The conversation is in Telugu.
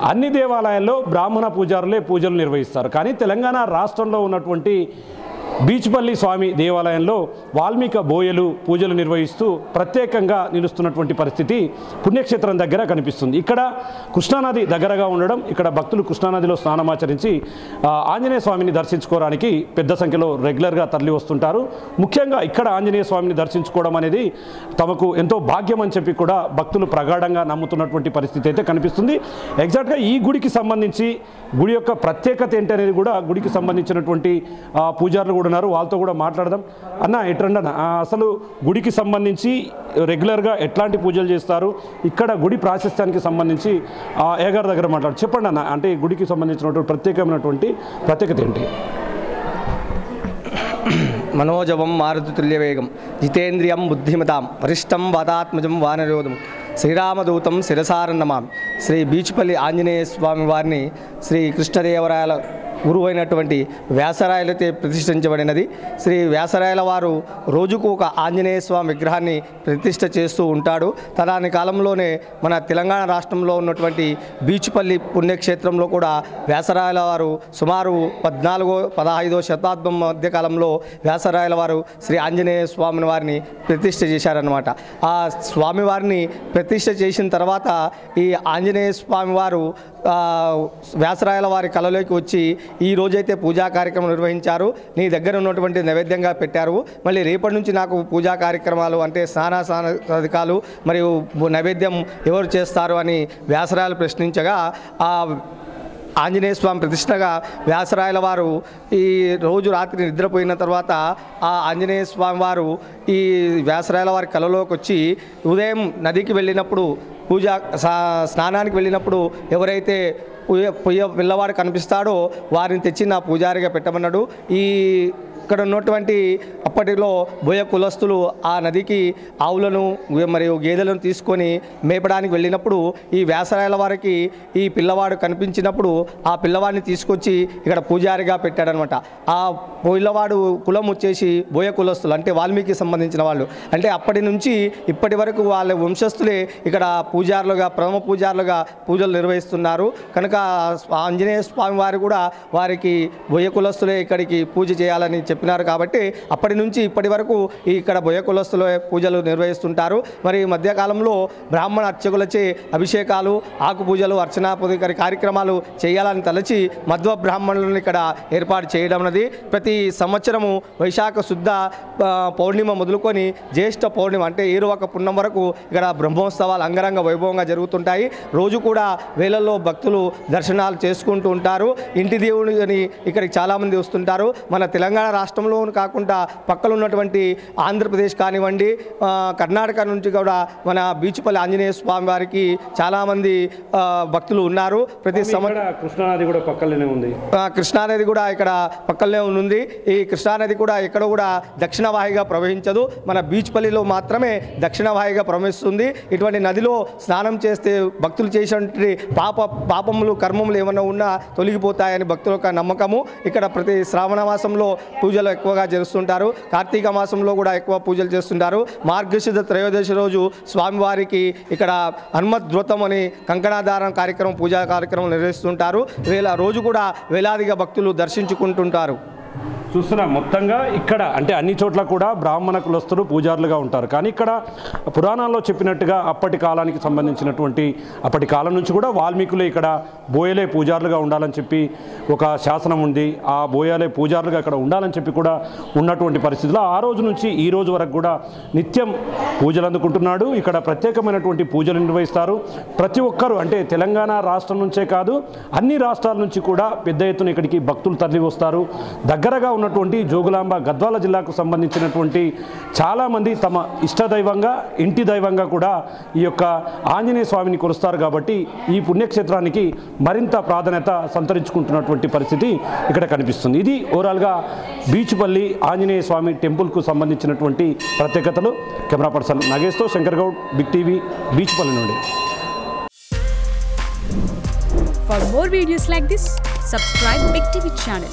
అన్ని దేవాలయాల్లో బ్రాహ్మణ పూజారులే పూజలు నిర్వహిస్తారు. కానీ తెలంగాణ రాష్ట్రంలో ఉన్నటువంటి బీచ్పల్లి స్వామి దేవాలయంలో వాల్మీకి బోయలు పూజలు నిర్వహిస్తూ ప్రత్యేకంగా నిలుస్తున్నటువంటి పరిస్థితి పుణ్యక్షేత్రం దగ్గర కనిపిస్తుంది. ఇక్కడ కృష్ణానది దగ్గరగా ఉండడం, ఇక్కడ భక్తులు కృష్ణానదిలో స్నానమాచరించి ఆంజనేయ స్వామిని దర్శించుకోవడానికి పెద్ద సంఖ్యలో రెగ్యులర్గా తరలి వస్తుంటారు. ముఖ్యంగా ఇక్కడ ఆంజనేయ స్వామిని దర్శించుకోవడం అనేది తమకు ఎంతో భాగ్యం అని చెప్పి కూడా భక్తులు ప్రగాఢంగా నమ్ముతున్నటువంటి పరిస్థితి అయితే కనిపిస్తుంది. ఎగ్జాక్ట్గా ఈ గుడికి సంబంధించి గుడి యొక్క ప్రత్యేకత ఏంటి అనేది కూడా గుడికి సంబంధించినటువంటి పూజారులు కూడా ఉన్నారు, వాళ్ళతో కూడా మాట్లాడదాం. అన్న ఎట్రండి అన్న, అసలు గుడికి సంబంధించి రెగ్యులర్గా ఎట్లాంటి పూజలు చేస్తారు, ఇక్కడ గుడి ప్రాశస్త్యానికి సంబంధించి ఏగారి దగ్గర చెప్పండి అన్న. అంటే గుడికి సంబంధించినటువంటి ప్రత్యేకత ఏంటి? మనోజవం మారుతుల్యవేగం జితేంద్రియం బుద్ధిమతాం వరిష్టం వాతాత్మజం వానరోధం శ్రీరామదూతం శిరసారన్నమామి. శ్రీ బీచ్పల్లి ఆంజనేయ స్వామి వారిని శ్రీ కృష్ణదేవరాయల గురువు అయినటువంటి వ్యాసరాయలతో ప్రతిష్ఠించబడినది. శ్రీ వ్యాసరాయల వారు రోజుకు ఒక ఆంజనేయ స్వామి విగ్రహాన్ని ప్రతిష్ఠ చేస్తూ ఉంటాడు. తదాని కాలంలోనే మన తెలంగాణ రాష్ట్రంలో ఉన్నటువంటి బీచ్పల్లి పుణ్యక్షేత్రంలో కూడా వ్యాసరాయల వారు సుమారు 14వ-15వ శతాబ్దం మధ్యకాలంలో వ్యాసరాయల వారు శ్రీ ఆంజనేయ స్వామిని వారిని ప్రతిష్ఠ చేశారన్నమాట. ఆ స్వామివారిని ప్రతిష్ఠ చేసిన తర్వాత ఈ ఆంజనేయ స్వామి వారు వ్యాసరాయల వారి కళలోకి వచ్చి ఈ రోజైతే పూజా కార్యక్రమం నిర్వహించారు, నీ దగ్గర ఉన్నటువంటి నైవేద్యంగా పెట్టారు, మళ్ళీ రేపటి నుంచి నాకు పూజా కార్యక్రమాలు అంటే స్నానాధికాలు మరియు నైవేద్యం ఎవరు చేస్తారు అని వ్యాసరాయలు ప్రశ్నించగా ఆ ఆంజనేయ స్వామి ప్రతిష్టగా వ్యాసరాయల వారు ఈ రోజు రాత్రి నిద్రపోయిన తర్వాత ఆ ఆంజనేయ స్వామి వారు ఈ వ్యాసరాయల వారి కళలోకి వచ్చి ఉదయం నదికి వెళ్ళినప్పుడు స్నానానికి వెళ్ళినప్పుడు ఎవరైతే పిల్లవాడు కనిపిస్తాడో వారిని తెచ్చి నా పూజారిగా పెట్టమన్నాడు. ఇక్కడ ఉన్నటువంటి అప్పటిలో బోయ కులస్తులు ఆ నదికి ఆవులను మరియు గేదెలను తీసుకొని మేపడానికి వెళ్ళినప్పుడు ఈ వ్యాసరాయల వారికి ఈ పిల్లవాడు కనిపించినప్పుడు ఆ పిల్లవాడిని తీసుకొచ్చి ఇక్కడ పూజారిగా పెట్టాడనమాట. ఆ పిల్లవాడు కులం వచ్చేసి బోయ కులస్తులు అంటే వాల్మీకి సంబంధించిన వాళ్ళు. అంటే అప్పటి నుంచి ఇప్పటి వరకు వాళ్ళ వంశస్థులే ఇక్కడ పూజారులుగా ప్రథమ పూజారులుగా పూజలు నిర్వహిస్తున్నారు. కనుక ఆంజనేయ స్వామి వారు కూడా వారికి బోయ కులస్తులే ఇక్కడికి పూజ చేయాలని చెప్పినారు. కాబట్టి అప్పటి నుంచి ఇప్పటి వరకు ఇక్కడ బోయ కులస్తులు పూజలు నిర్వహిస్తుంటారు. మరి మధ్యకాలంలో బ్రాహ్మణ అర్చకులచే అభిషేకాలు, ఆకు పూజలు, అర్చనాపూజ కార్యక్రమాలు చేయాలని తలచి మధ్వ బ్రాహ్మణులను ఇక్కడ ఏర్పాటు చేయడం అనేది ప్రతి సంవత్సరము వైశాఖ శుద్ధ పౌర్ణిమ మొదలుకొని జ్యేష్ఠ పౌర్ణిమ అంటే ఏరువాక పున్నం వరకు ఇక్కడ బ్రహ్మోత్సవాలు అంగరంగ వైభవంగా జరుగుతుంటాయి. రోజు కూడా వేలల్లో భక్తులు దర్శనాలు చేసుకుంటూ ఉంటారు. ఇంటి దేవుడిని ఇక్కడికి చాలామంది వస్తుంటారు. మన తెలంగాణ రాష్ట్రంలో కాకుండా పక్కన ఉన్నటువంటి ఆంధ్రప్రదేశ్ కానివ్వండి, కర్ణాటక నుంచి కూడా మన బీచ్పల్లి ఆంజనేయ స్వామి వారికి చాలామంది భక్తులు ఉన్నారు. ప్రతి సంవత్సరం కృష్ణానది కూడా పక్కనే ఉంది. కృష్ణానది కూడా ఇక్కడ పక్కనే ఉంది. ఈ కృష్ణానది కూడా ఎక్కడ కూడా దక్షిణ వాహిగా ప్రవహించదు, మన బీచ్పల్లిలో మాత్రమే దక్షిణ వాహిగా ప్రవహిస్తుంది. ఇటువంటి నదిలో స్నానం చేస్తే భక్తులు చేసినటువంటి పాపములు కర్మములు ఏమన్నా ఉన్నా తొలగిపోతాయని భక్తుల యొక్క నమ్మకము. ఇక్కడ ప్రతి శ్రావణ మాసంలో పూజలు ఎక్కువగా చేస్తుంటారు. కార్తీక మాసంలో కూడా ఎక్కువ పూజలు చేస్తుంటారు. మార్గశిర త్రయోదశి రోజు స్వామివారికి ఇక్కడ హనుమద్వ్రతం అని కంకణాధారణ కార్యక్రమం పూజా కార్యక్రమం నిర్వహిస్తుంటారు. రోజు కూడా వేలాదిగా భక్తులు దర్శించుకుంటుంటారు. చూస్తున్నా మొత్తంగా ఇక్కడ అంటే అన్ని చోట్ల కూడా బ్రాహ్మణ కులస్తులు పూజారులుగా ఉంటారు. కానీ ఇక్కడ పురాణాల్లో చెప్పినట్టుగా అప్పటి కాలానికి సంబంధించినటువంటి అప్పటి కాలం నుంచి కూడా వాల్మీకులే ఇక్కడ బోయలే పూజారులుగా ఉండాలని చెప్పి ఒక శాసనం ఉంది. ఆ బోయలే పూజారులుగా ఇక్కడ ఉండాలని చెప్పి కూడా ఉన్నటువంటి పరిస్థితుల్లో ఆ రోజు నుంచి ఈ రోజు వరకు కూడా నిత్యం పూజలు అందుకుంటున్నాడు. ఇక్కడ ప్రత్యేకమైనటువంటి పూజలు నిర్వహిస్తారు. ప్రతి ఒక్కరూ అంటే తెలంగాణ రాష్ట్రం నుంచే కాదు అన్ని రాష్ట్రాల నుంచి కూడా పెద్ద ఎత్తున ఇక్కడికి భక్తులు తరలి వస్తారు. దగ్గరగా ఉన్నటువంటి జోగులాంబ గద్వాల జిల్లాకు సంబంధించినటువంటి చాలామంది తమ ఇష్టదైవంగా ఇంటి దైవంగా కూడా ఈ యొక్క ఆంజనేయ స్వామిని కొలుస్తారు. కాబట్టి ఈ పుణ్యక్షేత్రానికి మరింత ప్రాధాన్యత సంతరించుకుంటున్నటువంటి పరిస్థితి ఇక్కడ కనిపిస్తుంది. ఇది ఓవరాల్గా బీచ్పల్లి ఆంజనేయ స్వామి టెంపుల్కు సంబంధించినటువంటి ప్రత్యేకతలు. కెమెరా పర్సన్ నాగేష్తో శంకర్ గౌడ్, బిగ్ టీవీ, బీచ్పల్లి నుండి. For more videos like this, subscribe Big TV channel.